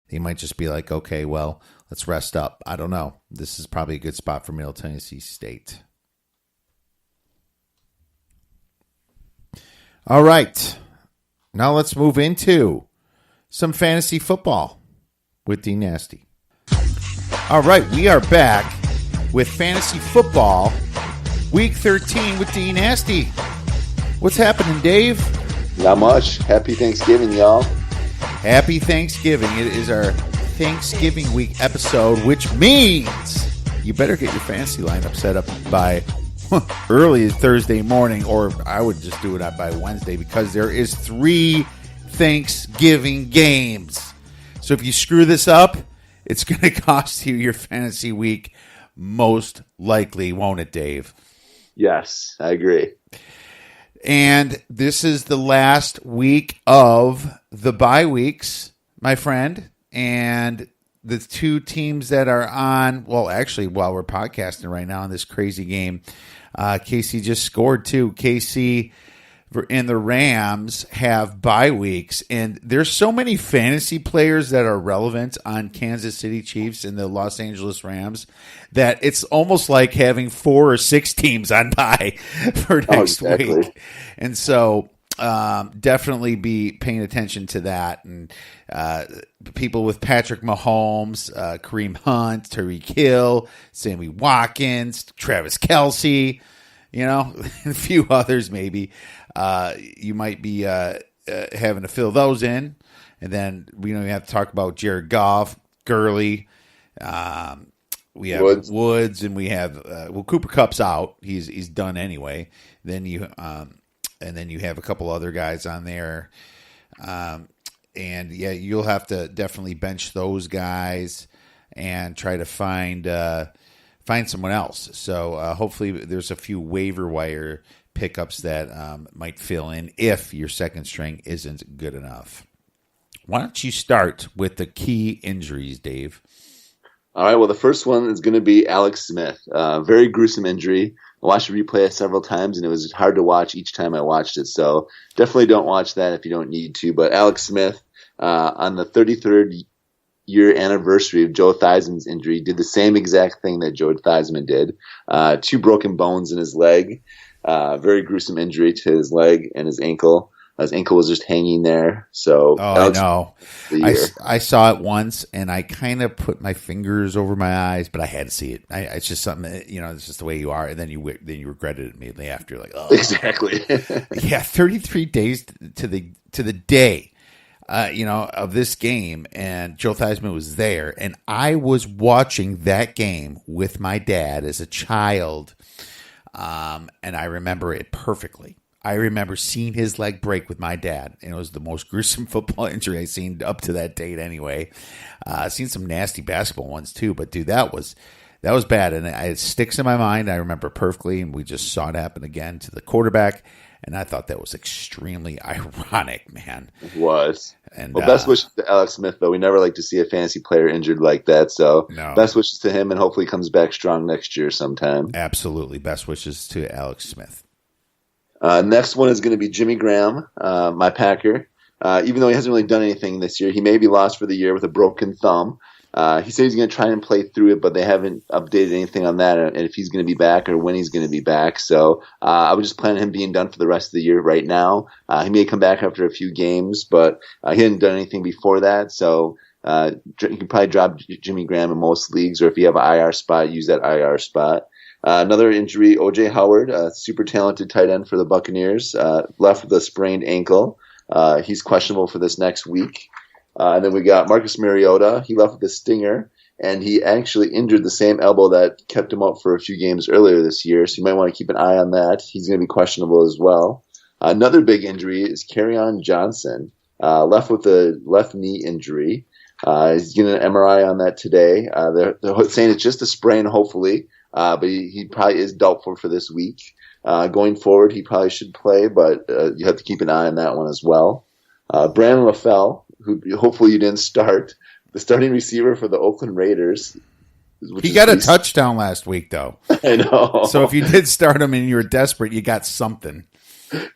He might just be like, okay, well, let's rest up. I don't know. This is probably a good spot for Middle Tennessee State. All right. Now let's move into some fantasy football with D Nasty. All right, we are back with fantasy football, week 13 with D Nasty. What's happening, Dave? Not much. Happy Thanksgiving, y'all. Happy Thanksgiving. It is our Thanksgiving week episode, which means you better get your fantasy lineup set up by early Thursday morning, or I would just do it by Wednesday, because there is 3 Thanksgiving games. So if you screw this up, it's going to cost you your fantasy week, most likely, won't it, Dave? Yes, I agree. And this is the last week of the bye weeks, my friend. And the 2 teams that are on, well, actually, while we're podcasting right now in this crazy game, KC just scored too. KC and the Rams have bye weeks, and there's so many fantasy players that are relevant on Kansas City Chiefs and the Los Angeles Rams that it's almost like having 4 or 6 teams on bye for next week. And so definitely be paying attention to that. And people with Patrick Mahomes, Kareem Hunt, Tyreek Hill, Sammy Watkins, Travis Kelce, a few others maybe. You might be having to fill those in. And then we don't even have to talk about Jared Goff, Gurley. We have Woods, and we have Cooper Kupp's out. He's done anyway. Then you have a couple other guys on there. And yeah, you'll have to definitely bench those guys and try to find someone else. So hopefully there's a few waiver wire pickups that might fill in if your second string isn't good enough. Why don't you start with the key injuries, Dave? All right, well, the first one is going to be Alex Smith. Very gruesome injury. I watched the replay several times, and it was hard to watch each time I watched it. So definitely don't watch that if you don't need to. But Alex Smith, on the 33rd year anniversary of Joe Theismann's injury, did the same exact thing that Joe Theismann did. 2 broken bones in his leg. Very gruesome injury to his leg and his ankle. His ankle was just hanging there. So I know. I saw it once, and I kind of put my fingers over my eyes, but I had to see it. It's just something, it's just the way you are. And then you regret it immediately after. Like, oh, exactly. Yeah, 33 days to the day, of this game, and Joe Theismann was there, and I was watching that game with my dad as a child, and I remember it perfectly. I remember seeing his leg break with my dad, and it was the most gruesome football injury I'd seen up to that date anyway. I've seen some nasty basketball ones too, but dude, that was bad, and it sticks in my mind. I remember perfectly, and we just saw it happen again to the quarterback, and I thought that was extremely ironic, man. It was. And, well, best wishes to Alex Smith, though. We never like to see a fantasy player injured like that, so no. Best wishes to him, and hopefully he comes back strong next year sometime. Absolutely. Best wishes to Alex Smith. Next one is going to be Jimmy Graham, my Packer. Even though he hasn't really done anything this year, he may be lost for the year with a broken thumb. He said he's going to try and play through it, but they haven't updated anything on that and if he's going to be back or when he's going to be back. So I would just plan on him being done for the rest of the year right now. He may come back after a few games, but he hadn't done anything before that. So you can probably drop Jimmy Graham in most leagues, or if you have an IR spot, use that IR spot. Another injury, O.J. Howard, super talented tight end for the Buccaneers, left with a sprained ankle. He's questionable for this next week. And then we got Marcus Mariota. He left with a stinger, and he actually injured the same elbow that kept him out for a few games earlier this year, so you might want to keep an eye on that. He's going to be questionable as well. Another big injury is Kerryon Johnson, left with a left knee injury. He's getting an MRI on that today. They're saying it's just a sprain, hopefully. But he probably is doubtful for this week. Going forward, he probably should play, but you have to keep an eye on that one as well. Brandon LaFell, who hopefully you didn't start, the starting receiver for the Oakland Raiders. He got a touchdown last week, though. I know. So if you did start him and you were desperate, you got something.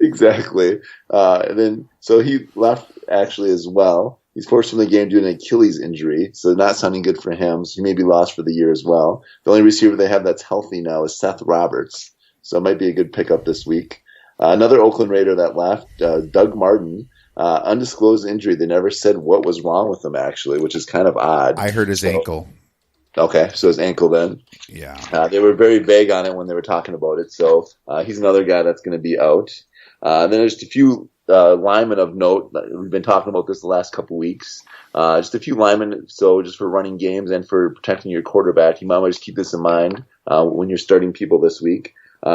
Exactly. So he left actually as well. He's forced from the game due to an Achilles injury, so not sounding good for him. So he may be lost for the year as well. The only receiver they have that's healthy now is Seth Roberts, so it might be a good pickup this week. Another Oakland Raider that left, Doug Martin, undisclosed injury. They never said what was wrong with him, actually, which is kind of odd. I heard his ankle. Okay, so his ankle then. Yeah. They were very vague on it when they were talking about it, so he's another guy that's going to be out. Then there's just a few linemen of note. We've been talking about this the last couple weeks. Just a few linemen, so just for running games and for protecting your quarterback, you might want to just keep this in mind when you're starting people this week.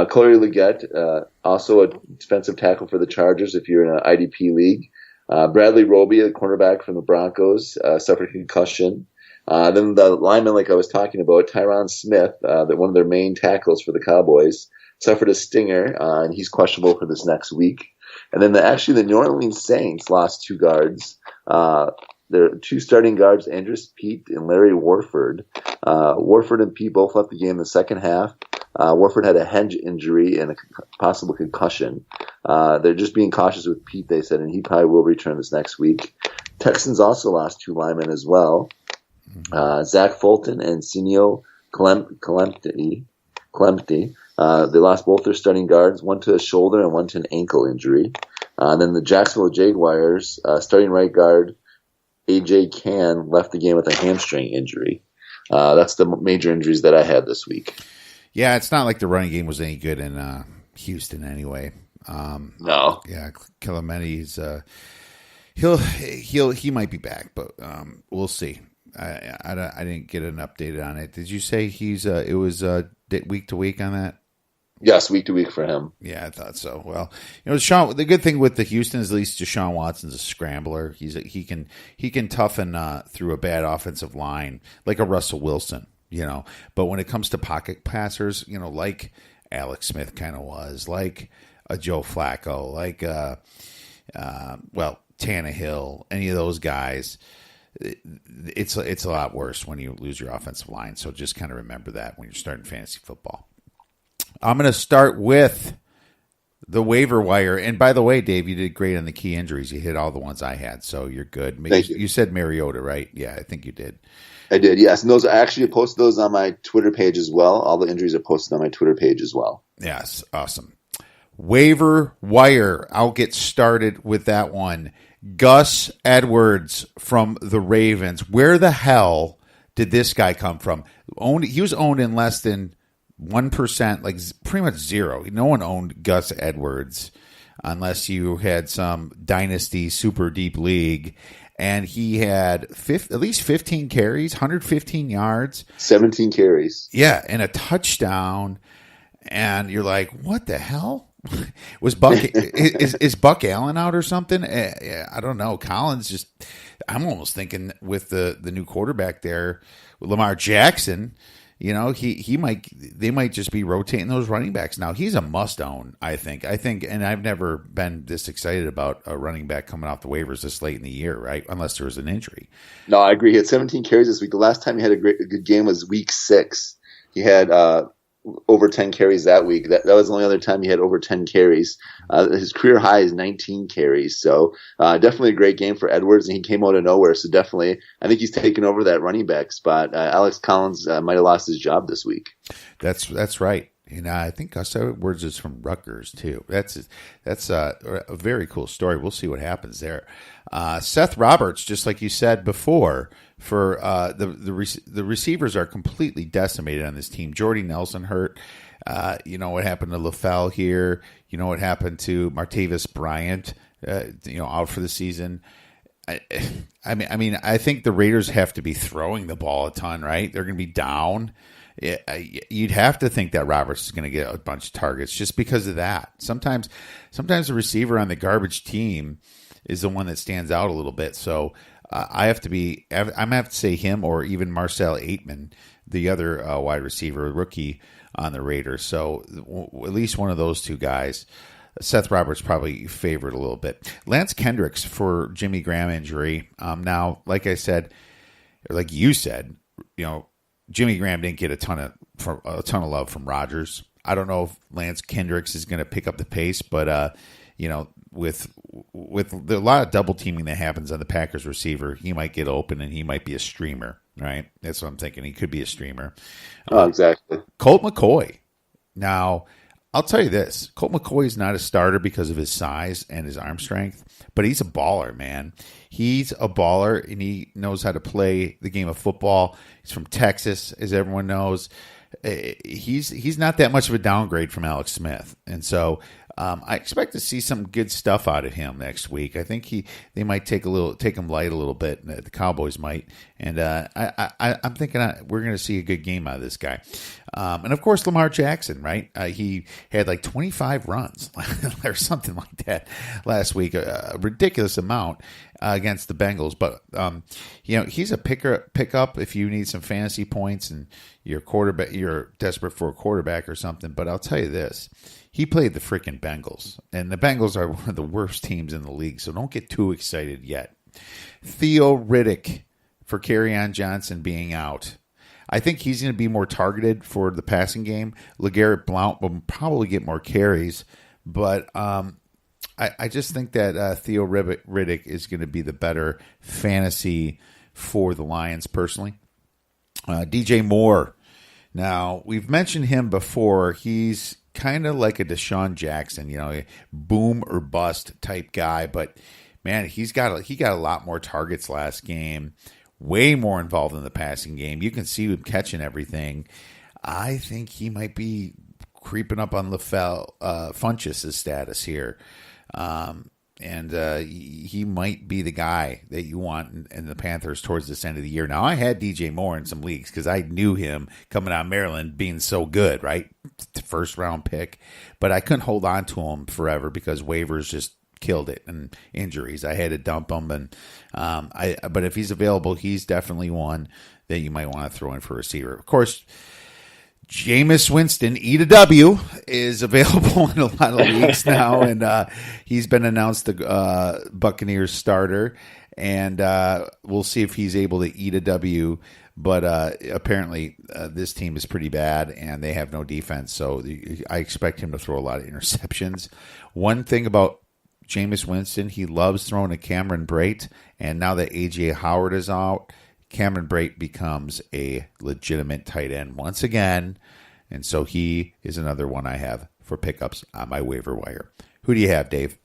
Corey Leggett, also a defensive tackle for the Chargers if you're in an IDP league. Bradley Roby, a cornerback from the Broncos, suffered concussion. Then the lineman, like I was talking about, Tyron Smith, one of their main tackles for the Cowboys, suffered a stinger, and he's questionable for this next week. And then the New Orleans Saints lost two guards. Their two starting guards, Andres Pete and Larry Warford. Warford and Pete both left the game in the second half. Warford had a hinge injury and a possible concussion. They're just being cautious with Pete, they said, and he probably will return this next week. Texans also lost two linemen as well. Zach Fulton and Senio Clementi. They lost both their starting guards, one to a shoulder and one to an ankle injury. Then the Jacksonville Jaguars, starting right guard A.J. Cann left the game with a hamstring injury. That's the major injuries that I had this week. Yeah, it's not like the running game was any good in Houston anyway. No. Yeah, Clementi's he might be back, but we'll see. I didn't get an update on it. Did you say it was week to week on that? Yes, week to week for him. Yeah, I thought so. Well, the good thing with the Houston is at least Deshaun Watson's a scrambler. He can toughen through a bad offensive line like a Russell Wilson, But when it comes to pocket passers, like Alex Smith kind of was, like a Joe Flacco, like Tannehill, any of those guys. It's a lot worse when you lose your offensive line. So just kind of remember that when you're starting fantasy football. I'm going to start with the waiver wire. And by the way, Dave, you did great on the key injuries. You hit all the ones I had, so you're good. Thank you. You said Mariota, right? Yeah, I think you did. I did, yes. And those I actually posted those on my Twitter page as well. All the injuries are posted on my Twitter page as well. Yes, awesome. Waiver wire. I'll get started with that one. Gus Edwards from the Ravens. Where the hell did this guy come from? He was owned in less than 1%, like pretty much zero. No one owned Gus Edwards unless you had some dynasty super deep league. And he had at least 15 carries, 115 yards. 17 carries. Yeah, and a touchdown. And you're like, what the hell? Was Buck is Buck Allen out or something? I don't know. Collins I'm almost thinking with the new quarterback there, Lamar Jackson, they might just be rotating those running backs now. He's a must own, I think, and I've never been this excited about a running back coming off the waivers this late in the year, right? Unless there was an injury. No, I agree. He had 17 carries this week. The last time he had a good game was week 6. He had over 10 carries that week. That was the only other time he had over 10 carries. His career high is 19 carries. So definitely a great game for Edwards, and he came out of nowhere. So definitely, I think he's taken over that running back spot. Alex Collins might have lost his job this week. That's right. I think Gus Edwards is from Rutgers too. That's a very cool story. We'll see what happens there. Seth Roberts, just like you said before, for the receivers are completely decimated on this team. Jordy Nelson hurt. What happened to LaFell here? What happened to Martavis Bryant? Out for the season. I mean, I think the Raiders have to be throwing the ball a ton, right? They're going to be down. You'd have to think that Roberts is going to get a bunch of targets just because of that. Sometimes the receiver on the garbage team is the one that stands out a little bit. So I'm going to have to say him or even Marcel Aitman, the other wide receiver, rookie on the Raiders. So at least one of those two guys. Seth Roberts probably favored a little bit. Lance Kendricks for Jimmy Graham injury. Now, like I said, or like you said, Jimmy Graham didn't get a ton of love from Rodgers. I don't know if Lance Kendricks is going to pick up the pace, but with a lot of double teaming that happens on the Packers receiver, he might get open and he might be a streamer, right? That's what I'm thinking. He could be a streamer. Exactly. Colt McCoy. Now, I'll tell you this. Colt McCoy is not a starter because of his size and his arm strength, but he's a baller, man. He's a baller, and he knows how to play the game of football. He's from Texas, as everyone knows. He's not that much of a downgrade from Alex Smith, and so I expect to see some good stuff out of him next week. I think they might take him light a little bit. The Cowboys might, and I'm thinking we're going to see a good game out of this guy. And of course, Lamar Jackson, right? He had like 25 runs or something like that last week, a ridiculous amount against the Bengals. But he's a pickup if you need some fantasy points and you're desperate for a quarterback or something. But I'll tell you this. He played the freaking Bengals, and the Bengals are one of the worst teams in the league, so don't get too excited yet. Theo Riddick for Kerryon Johnson being out. I think he's going to be more targeted for the passing game. LeGarrette Blount will probably get more carries, but I just think that Theo Riddick is going to be the better fantasy for the Lions personally. DJ Moore. Now, we've mentioned him before. He's kind of like a Deshaun Jackson, a boom or bust type guy. But, man, he got a lot more targets last game, way more involved in the passing game. You can see him catching everything. I think he might be creeping up on Funchess' status here. And he might be the guy that you want in the Panthers towards this end of the year. Now, I had DJ Moore in some leagues because I knew him coming out of Maryland being so good, right? First-round pick. But I couldn't hold on to him forever because waivers just killed it and injuries. I had to dump him. But if he's available, he's definitely one that you might want to throw in for a receiver. Of course, Jameis Winston, E to W, is available in a lot of leagues now, and he's been announced the Buccaneers starter, and we'll see if he's able to eat a W. But apparently this team is pretty bad, and they have no defense, so I expect him to throw a lot of interceptions. One thing about Jameis Winston, he loves throwing to Cameron Brate, and now that A.J. Howard is out, Cameron Brate becomes a legitimate tight end once again, and so he is another one I have for pickups on my waiver wire. Who do you have, Dave?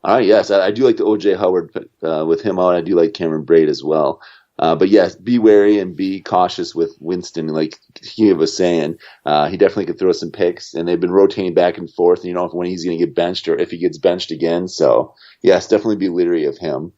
Yes, I do like the O.J. Howard with him out. I do like Cameron Brate as well. But yes, be wary and be cautious with Winston. Like he was saying, he definitely could throw some picks, and they've been rotating back and forth. And you don't know when he's going to get benched or if he gets benched again. So yes, definitely be leery of him.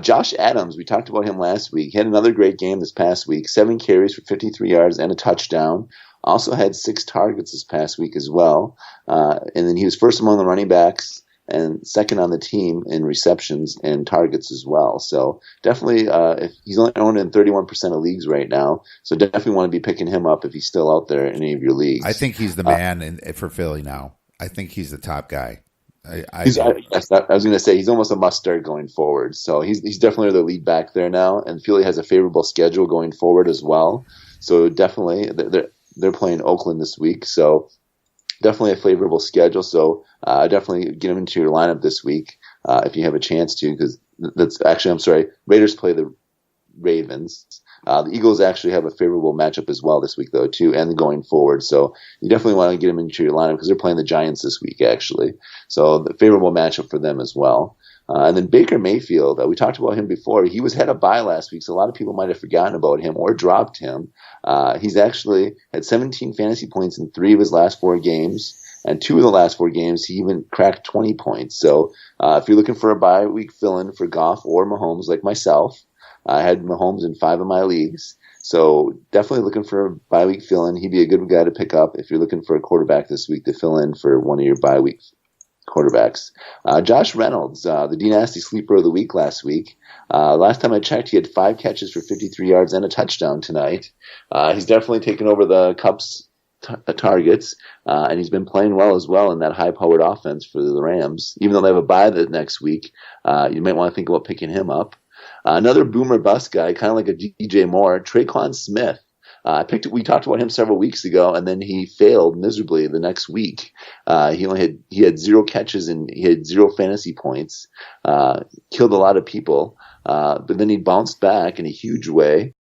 Josh Adams, we talked about him last week. He had another great game this past week. 7 carries for 53 yards and a touchdown. Also had 6 targets this past week as well. And then he was first among the running backs and second on the team in receptions and targets as well. So definitely, if he's only owned in 31% of leagues right now, so definitely want to be picking him up if he's still out there in any of your leagues. I think he's the man for Philly now. I think he's the top guy. I was going to say he's almost a must-start going forward. So he's definitely the lead back there now, and Philly has a favorable schedule going forward as well. So definitely, they're playing Oakland this week, so definitely a favorable schedule. So definitely get him into your lineup this week if you have a chance to, because Raiders play the Ravens. The Eagles actually have a favorable matchup as well this week, though, too, and going forward. So you definitely want to get them into your lineup because they're playing the Giants this week, actually. So the favorable matchup for them as well. And then Baker Mayfield, we talked about him before. He had a bye last week, so a lot of people might have forgotten about him or dropped him. He's actually had 17 fantasy points in 3 of his last 4 games. And 2 of the last 4 games, he even cracked 20 points. So if you're looking for a bye week fill-in for Goff or Mahomes like myself, I had Mahomes in 5 of my leagues. So definitely looking for a bye week fill-in. He'd be a good guy to pick up if you're looking for a quarterback this week to fill in for one of your bye week quarterbacks. Josh Reynolds, the D-Nasty sleeper of the week last week. Last time I checked, he had 5 catches for 53 yards and a touchdown tonight. He's definitely taken over the Cubs' targets, and he's been playing well as well in that high-powered offense for the Rams. Even though they have a bye the next week, you might want to think about picking him up. Another boomer bust guy, kind of like a DJ Moore, Traquan Smith. We talked about him several weeks ago, and then he failed miserably the next week. He had 0 catches and he had 0 fantasy points. Killed a lot of people, but then he bounced back in a huge way.